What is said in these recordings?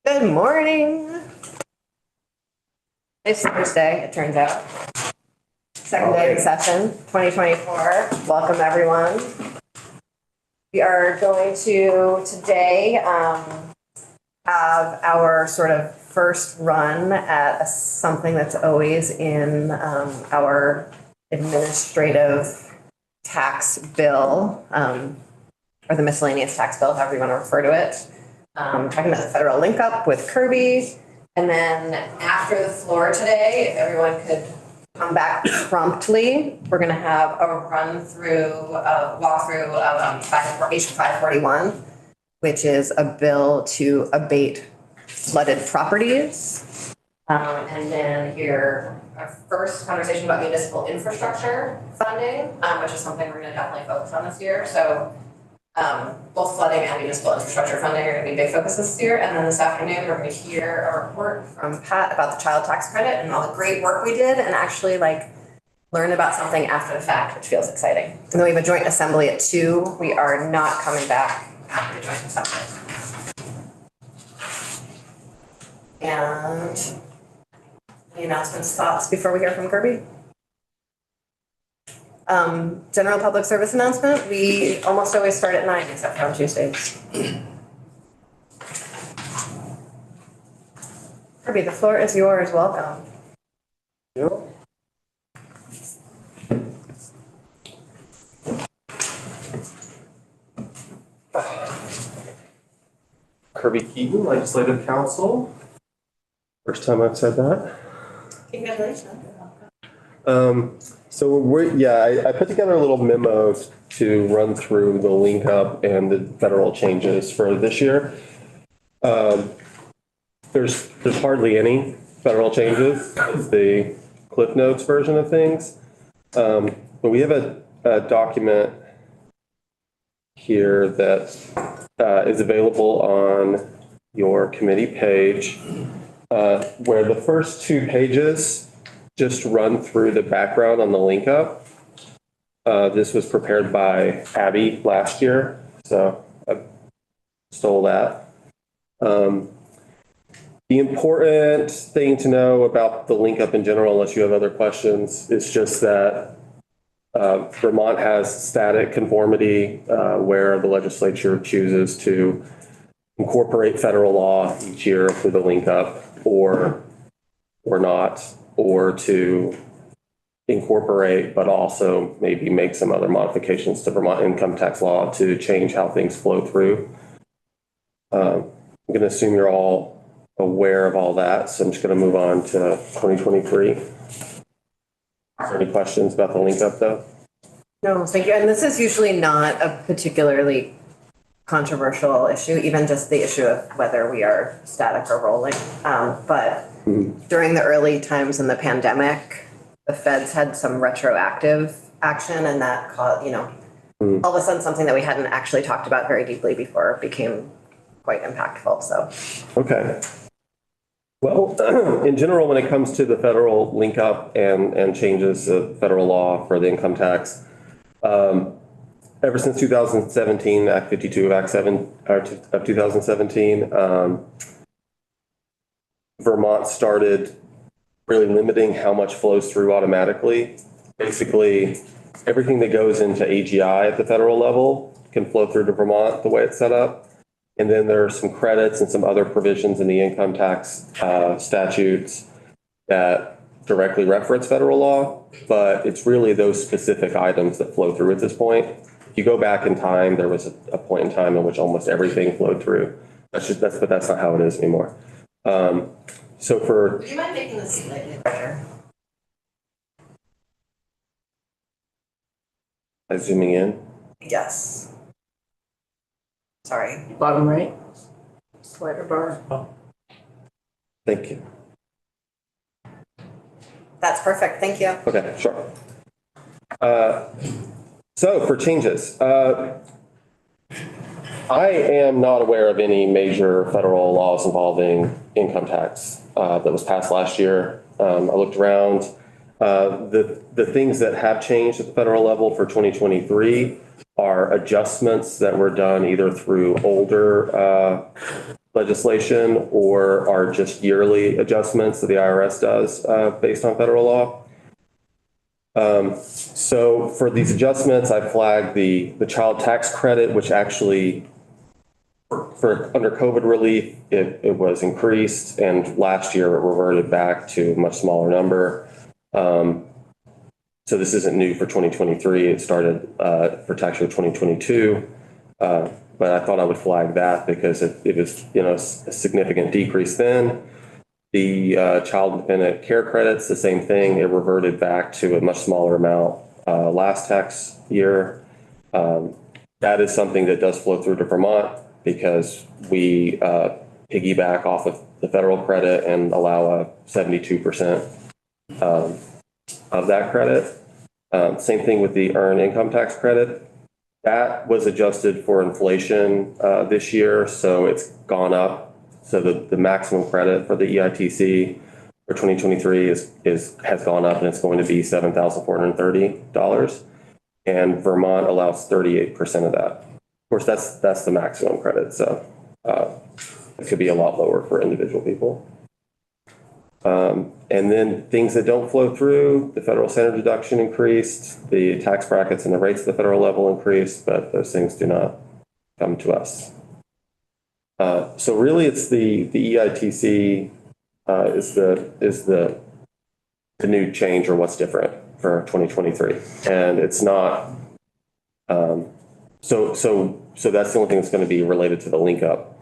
Good morning. It's Thursday, it turns out. Second day of the session, 2024. Welcome, everyone. We are going to today have our sort of first run at something that's always in our administrative tax bill, or the miscellaneous tax bill, however you want to refer to it. Talking about the federal link up with Kirby. And then after the floor today, if everyone could come back promptly, we're going to have a walkthrough of HB 541, which is a bill to abate flooded properties. And then hear our first conversation about municipal infrastructure funding, which is something we're going to definitely focus on this year. So both flooding and municipal infrastructure funding are going to be big focuses this year. And then this afternoon, we're going to hear a report from Pat about the child tax credit and all the great work we did, and actually learn about something after the fact, which feels exciting. And then we have a joint assembly at 2. We are not coming back after the joint assembly. And the announcements, thoughts before we hear from Kirby? General public service announcement. We almost always start at 9, except for on Tuesdays. Kirby, the floor is yours. Welcome. Yep. Kirby Keaton, Legislative Counsel. First time I've said that. Congratulations. I put together a little memo to run through the link up and the federal changes for this year. There's hardly any federal changes. It's the Cliff Notes version of things. But we have a document here that is available on your committee page, where the first 2 pages just run through the background on the link up. This was prepared by Abby last year, so I stole that. The important thing to know about the link up in general, unless you have other questions, is just that Vermont has static conformity where the legislature chooses to incorporate federal law each year through the link up or not, or to incorporate, but also maybe make some other modifications to Vermont income tax law to change how things flow through. I'm going to assume you're all aware of all that, so I'm just going to move on to 2023. Is there any questions about the link up though? No, thank you. And this is usually not a particularly controversial issue, even just the issue of whether we are static or rolling. But during the early times in the pandemic, the feds had some retroactive action, and that caused, all of a sudden something that we hadn't actually talked about very deeply before became quite impactful. So, okay. Well, in general, when it comes to the federal link up and changes of federal law for the income tax, ever since 2017, Act 52 of Act 7 of 2017, Vermont started really limiting how much flows through automatically. Basically, everything that goes into AGI at the federal level can flow through to Vermont the way it's set up. And then there are some credits and some other provisions in the income tax statutes that directly reference federal law, but it's really those specific items that flow through at this point. If you go back in time, there was a point in time in which almost everything flowed through. But that's not how it is anymore. So for... Do you mind making this slightly better? Zooming in? Yes. Sorry. Bottom right, slider bar. Oh. Thank you. That's perfect. Thank you. Okay, sure. So for changes, I am not aware of any major federal laws involving income tax that was passed last year. I looked around. The things that have changed at the federal level for 2023 are adjustments that were done either through older legislation or are just yearly adjustments that the IRS does based on federal law. So for these adjustments, I flagged the child tax credit, which actually for under COVID relief, it was increased, and last year it reverted back to a much smaller number. So this isn't new for 2023. It started for tax year 2022. But I thought I would flag that because it was, a significant decrease then. The child dependent care credits, the same thing. It reverted back to a much smaller amount last tax year. That is something that does flow through to Vermont because we piggyback off of the federal credit and allow a 72% of that credit. Same thing with the earned income tax credit. That was adjusted for inflation this year, so it's gone up. So the maximum credit for the EITC for 2023 has gone up, and it's going to be $7,430. And Vermont allows 38% of that. Of course, that's the maximum credit, so it could be a lot lower for individual people. And then things that don't flow through, the federal center deduction increased, the tax brackets and the rates at the federal level increased, but those things do not come to us. So really it's the EITC is the new change or what's different for 2023. And it's not, so that's the only thing that's going to be related to the link up.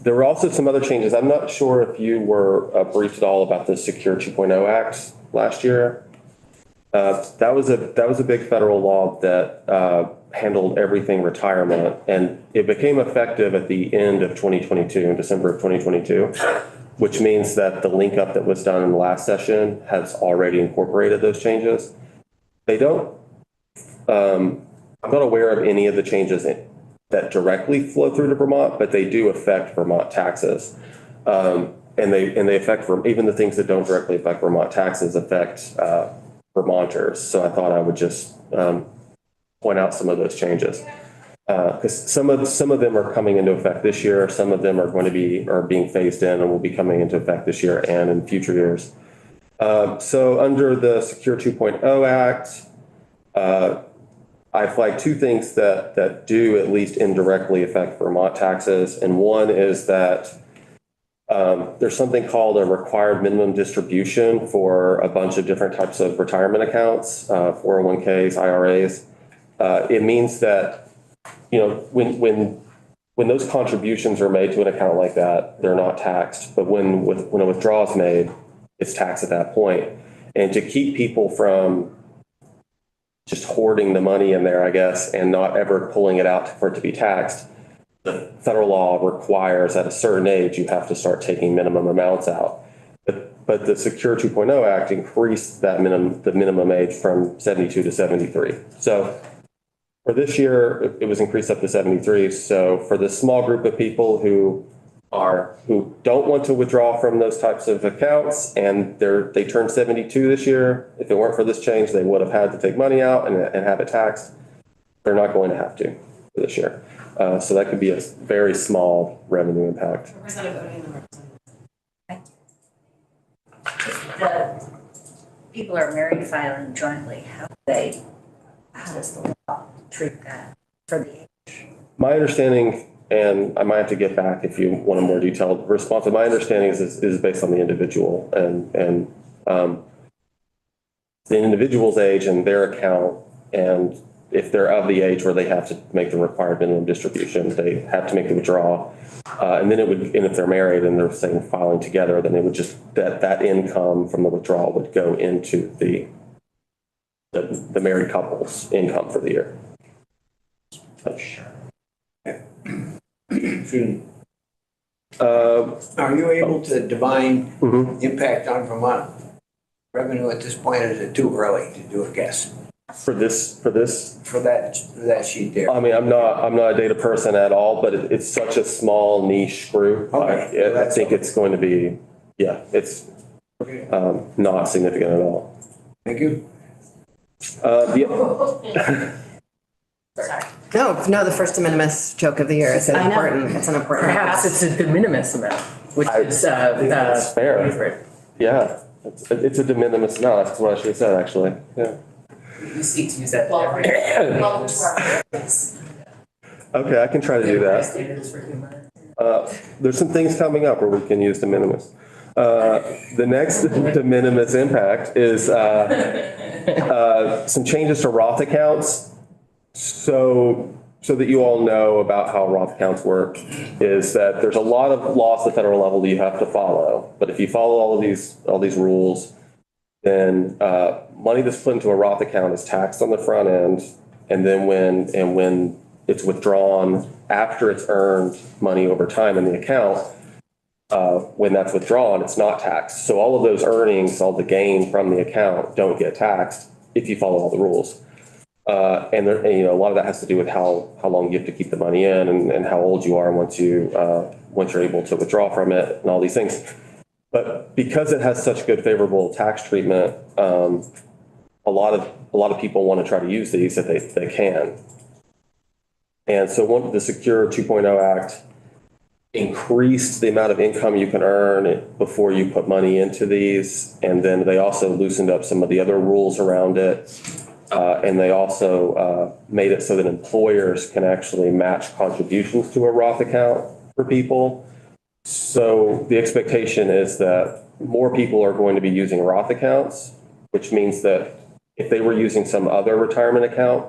There were also some other changes. I'm not sure if you were briefed at all about the Secure 2.0 Act last year. That was a big federal law that handled everything retirement, and it became effective at the end of 2022, in December of 2022, which means that the link up that was done in the last session has already incorporated those changes. They don't, I'm not aware of any of the changes that directly flow through to Vermont, but they do affect Vermont taxes. And they affect, even the things that don't directly affect Vermont taxes affect Vermonters. So I thought I would just point out some of those changes. Because some of them are coming into effect this year. Some of them are being phased in and will be coming into effect this year and in future years. So under the Secure 2.0 Act, I flagged two things that do at least indirectly affect Vermont taxes. And one is that there's something called a required minimum distribution for a bunch of different types of retirement accounts, 401ks, IRAs. It means that, when those contributions are made to an account like that, they're not taxed. But when a withdrawal is made, it's taxed at that point. And to keep people from just hoarding the money in there, I guess, and not ever pulling it out for it to be taxed, the federal law requires at a certain age you have to start taking minimum amounts out. But the Secure 2.0 Act increased the minimum age from 72 to 73. So for this year, it was increased up to 73. So for the small group of people who don't want to withdraw from those types of accounts and they turned 72 this year, if it weren't for this change, they would have had to take money out and have it taxed. They're not going to have to for this year. So that could be a very small revenue impact. The people are married filing jointly, how does the law treat that for the age? My understanding, and I might have to get back if you want a more detailed response, but my understanding is based on the individual and the individual's age and their account, and if they're of the age where they have to make the required minimum distribution, they have to make the withdrawal. And if they're married and they're saying filing together, then it would just, that income from the withdrawal would go into the married couple's income for the year. Are you able to divine impact on Vermont revenue at this point, or is it too early to do a guess? For this? For that sheet there. I mean, I'm not a data person at all, but it's such a small niche group. Okay. I think it's going to be, it's not significant at all. Thank you. Sorry. No, the first de minimis joke of the year is I know. important. It's an important. Perhaps it's a de minimis amount, which is, think that's fair. favorite. Yeah, it's a de minimis amount. That's what I should have said, actually. Yeah. You seek to use that. Okay, I can try to do that. Standards for humor. There's some things coming up where we can use de minimis. The next de minimis impact is some changes to Roth accounts. So that you all know about how Roth accounts work, is that there's a lot of laws at the federal level that you have to follow. But if you follow all these rules, then money that's put into a Roth account is taxed on the front end, and then when it's withdrawn after it's earned money over time in the account, when that's withdrawn, it's not taxed. So all of those earnings, all the gain from the account don't get taxed if you follow all the rules. And a lot of that has to do with how long you have to keep the money in and how old you are once you're able to withdraw from it and all these things. But because it has such good favorable tax treatment, a lot of people want to try to use these if they can. And so the Secure 2.0 Act increased the amount of income you can earn before you put money into these. And then they also loosened up some of the other rules around it. And they also made it so that employers can actually match contributions to a Roth account for people. So the expectation is that more people are going to be using Roth accounts, which means that if they were using some other retirement account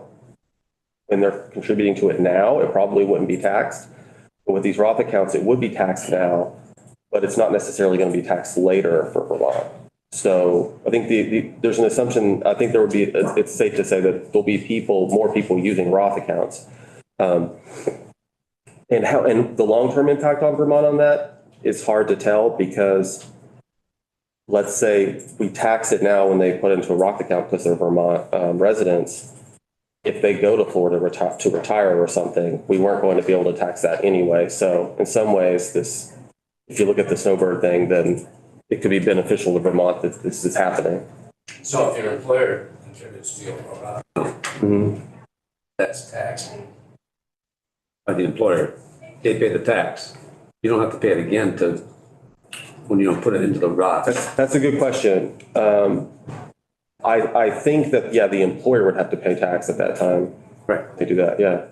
and they're contributing to it now, it probably wouldn't be taxed. But with these Roth accounts, it would be taxed now, but it's not necessarily going to be taxed later for Vermont. So I think there's an assumption, I think it's safe to say that there'll be more people using Roth accounts. And the long-term impact on Vermont on that is hard to tell, because let's say we tax it now when they put into a Roth account because they're Vermont residents. If they go to Florida to retire or something, we weren't going to be able to tax that anyway. So in some ways, if you look at the snowbird thing, then it could be beneficial to Vermont that this is happening. So if your employer contributes to your Roth, that's taxed. By the employer, they pay the tax. You don't have to pay it again when you don't put it into the Roth. That's a good question. I think that, yeah, the employer would have to pay tax at that time. Right. They do that, yeah.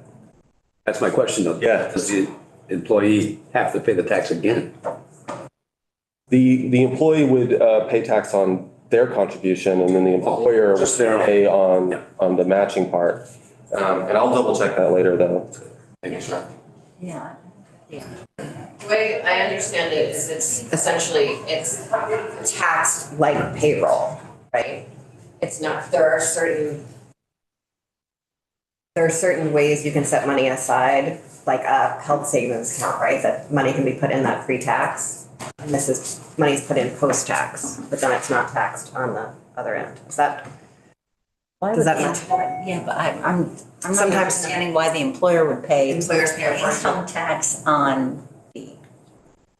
That's my question though. Yeah. Does the employee have to pay the tax again? The employee would pay tax on their contribution, and then the employer would pay on the matching part. And I'll double check that later though. Thank you, sir. Yeah. The way I understand it is it's taxed like payroll, right? It's not, there are certain ways you can set money aside, like a health savings account, right? That money can be put in that pre-tax. And money's put in post-tax, but then it's not taxed on the other end. Does that match? Yeah, but I'm not Sometimes- understanding why the employer would pay Employers pay a portion. income tax on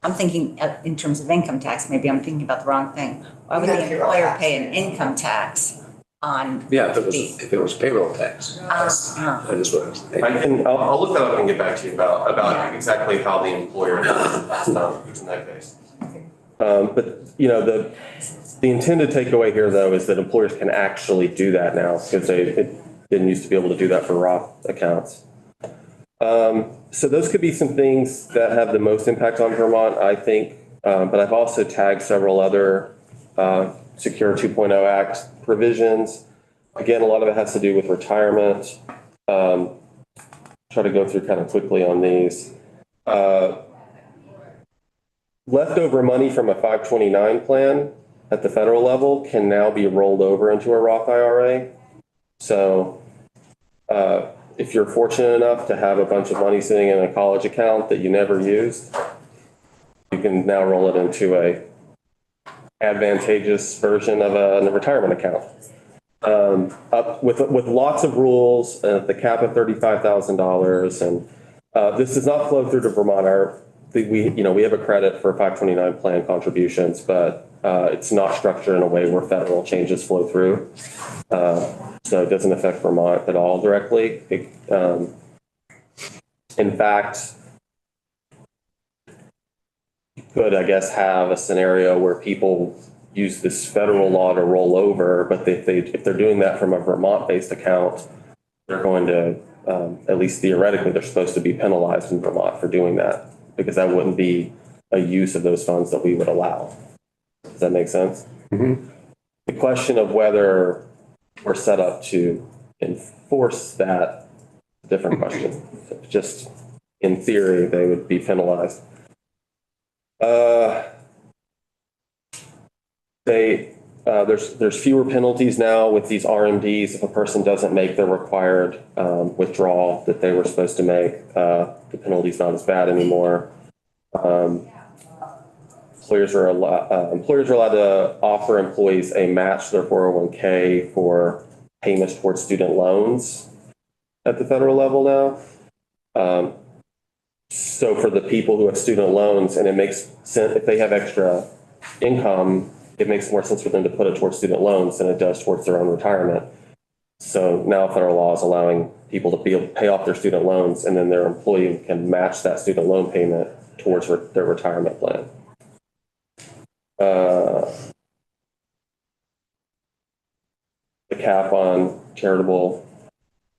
I'm thinking in terms of income tax, maybe I'm thinking about the wrong thing. Why would Yeah, the payroll employer tax. pay an income tax on? Yeah, if it was payroll tax. That is what I was thinking. I'll look that up and get back to you about exactly how the employer is in that case. But the intended takeaway here though is that employers can actually do that now, because they didn't used to be able to do that for Roth accounts. So those could be some things that have the most impact on Vermont, I think. But I've also tagged several other Secure 2.0 Act provisions. Again, a lot of it has to do with retirement. Try to go through kind of quickly on these. Leftover money from a 529 plan at the federal level can now be rolled over into a Roth IRA. So if you're fortunate enough to have a bunch of money sitting in a college account that you never used, you can now roll it into a advantageous version of a retirement account. Up with lots of rules, the cap of $35,000, and this does not flow through to Vermont. We have a credit for 529 plan contributions, but it's not structured in a way where federal changes flow through. So it doesn't affect Vermont at all directly. in fact, you could, I guess, have a scenario where people use this federal law to roll over, but if they're doing that from a Vermont-based account, they're going to, at least theoretically, they're supposed to be penalized in Vermont for doing that, because that wouldn't be a use of those funds that we would allow. Does that make sense? The question of whether we're set up to enforce that, is a different question. Just in theory, they would be penalized. There's fewer penalties now with these RMDs if a person doesn't make the required withdrawal that they were supposed to make. The penalty's not as bad anymore. Employers are allowed to offer employees a match to their 401k for payments towards student loans at the federal level now. So for the people who have student loans, and it makes sense if they have extra income, it makes more sense for them to put it towards student loans than it does towards their own retirement. So now federal law is allowing people to be able to pay off their student loans, and then their employee can match that student loan payment towards their retirement plan. The cap on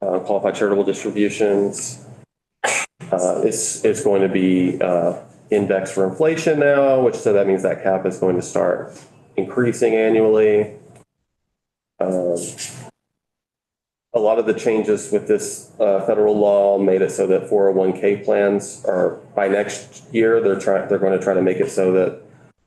qualified charitable distributions is going to be indexed for inflation now, so that means that cap is going to start increasing annually. A lot of the changes with this federal law made it so that 401k plans are, by next year, they're going to try to make it so that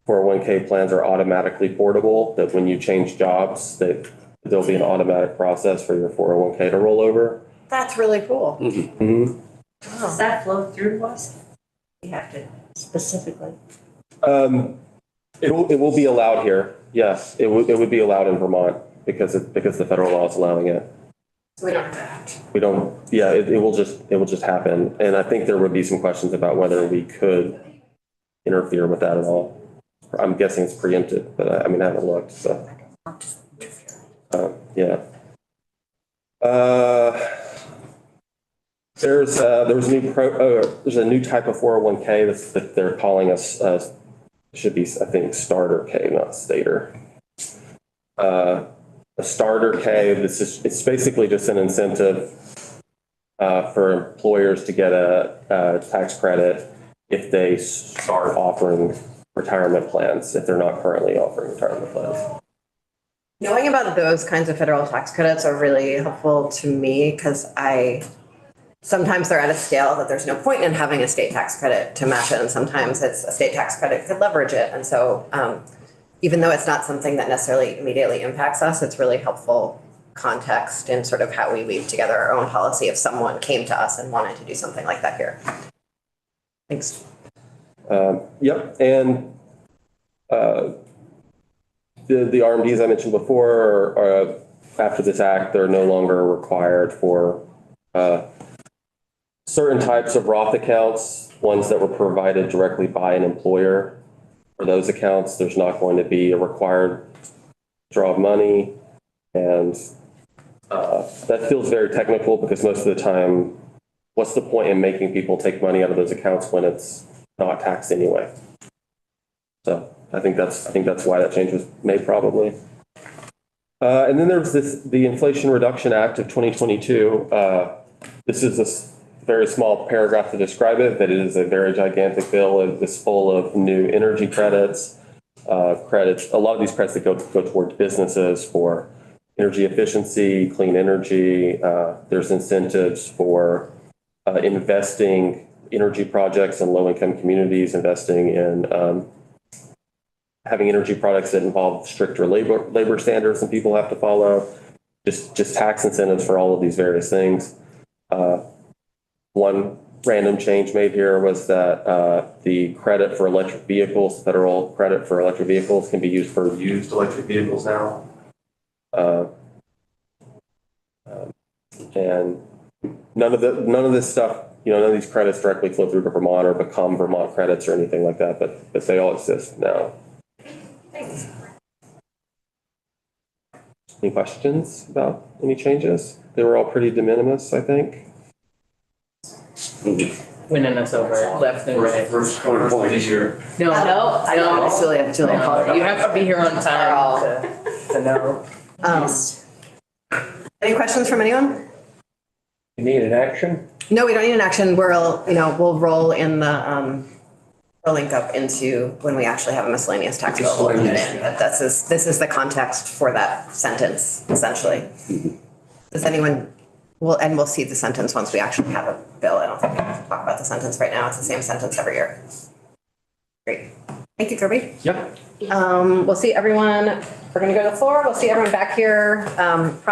401k plans are automatically portable, that when you change jobs, that there'll be an automatic process for your 401k to roll over. That's really cool. Mm-hmm. Does that flow through us? We have to specifically. It will be allowed here. Yes, it would be allowed in Vermont because the federal law is allowing it. So we don't have to act. We don't. Yeah, it will just happen. And I think there would be some questions about whether we could interfere with that at all. I'm guessing it's preempted, but I haven't looked. So yeah. There's a new type of 401k that they're calling us. Should be, I think, starter K, not stater. A starter K, it's basically just an incentive for employers to get a tax credit if they start offering retirement plans, if they're not currently offering retirement plans. Knowing about those kinds of federal tax credits are really helpful to me because sometimes they're at a scale that there's no point in having a state tax credit to match it, and sometimes it's a state tax credit could leverage it. And so even though it's not something that necessarily immediately impacts us, it's really helpful context in sort of how we weave together our own policy if someone came to us and wanted to do something like that here. Thanks. Yep, and the RMDs I mentioned before are after this act, they're no longer required for certain types of Roth accounts, ones that were provided directly by an employer. For those accounts, there's not going to be a required draw of money. And that feels very technical because most of the time, what's the point in making people take money out of those accounts when it's not taxed anyway? So I think that's why that change was made probably. And then there's the Inflation Reduction Act of 2022. This is a very small paragraph to describe it, but it is a very gigantic bill. It's full of new energy credits, a lot of these credits that go towards businesses for energy efficiency, clean energy. There's incentives for investing energy projects in low-income communities, investing in having energy products that involve stricter labor standards than people have to follow, just tax incentives for all of these various things. One random change made here was that the credit for electric vehicles, federal credit for electric vehicles, can be used for used electric vehicles now. And none of this stuff, none of these credits directly flow through to Vermont or become Vermont credits or anything like that, but they all exist now. Thanks. Any questions about any changes? They were all pretty de minimis, I think. winning us over left and right. First corner point is your. No, I know, it's Julia, no, you have to be here on time to know. Any questions from anyone? You need an action? No, we don't need an action. We'll roll in the link up into when we actually have a miscellaneous tax bill. We'll put it in. But this is the context for that sentence, essentially. Does anyone, we'll see the sentence once we actually have a bill. I don't think we have to talk about the sentence right now. It's the same sentence every year. Great. Thank you, Kirby. Yep. We'll see everyone, we're gonna go to the floor. We'll see everyone back here, prompt